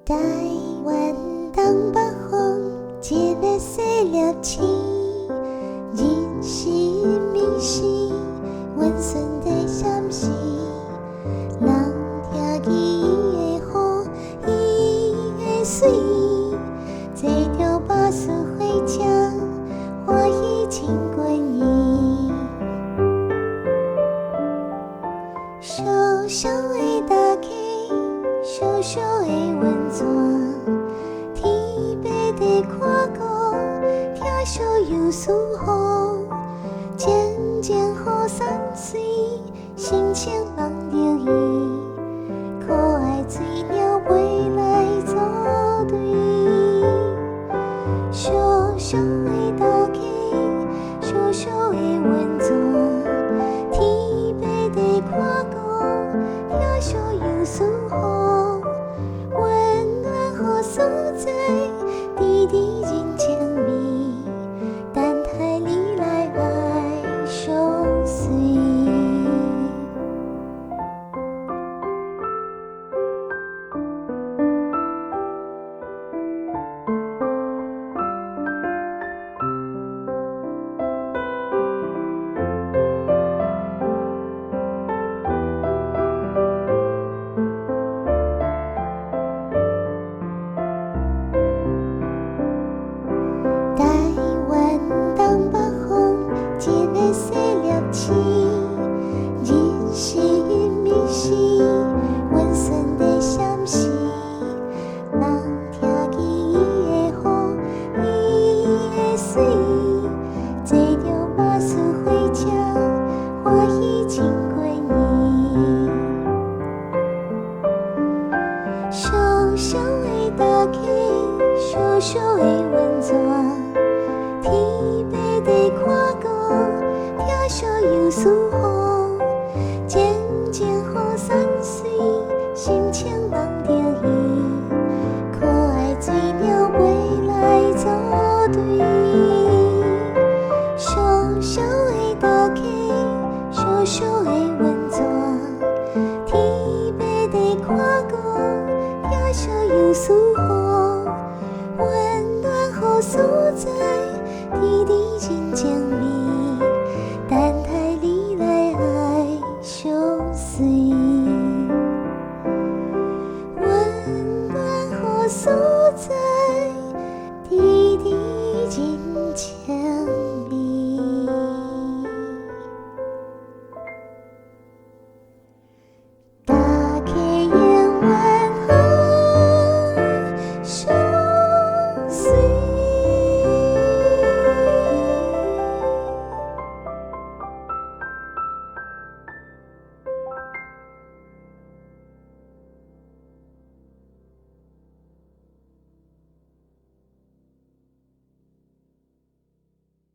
台湾东北风，一个细粒星，日时暝时，阮孙在闪烁。人听伊的好，伊的水，坐着巴士回家，欢喜千几年。小小的大溪，小小的温泉，天白地看高，听小游丝雨，渐渐雨散水，心情人着意，可爱水鸟飞来作对。小小的大溪，小小的温泉，天白地看高，听小游丝雨，温暖好所在，滴滴人情味，等待你来爱相随。台湾东北风，一个细粒星，日时暝时，阮孙在闪烁。人听见伊的好，伊的水，坐着巴士回家，欢喜千几年。小小的大溪，小小的温泉，天白地看高，听小游丝雨，渐渐雨散水，心情人着意，可爱水鸟飞来作对。小小的大溪，小小的温泉，天白地看高，听小游丝雨，温暖好所在，滴滴人情味，等待你来爱相随。温暖好所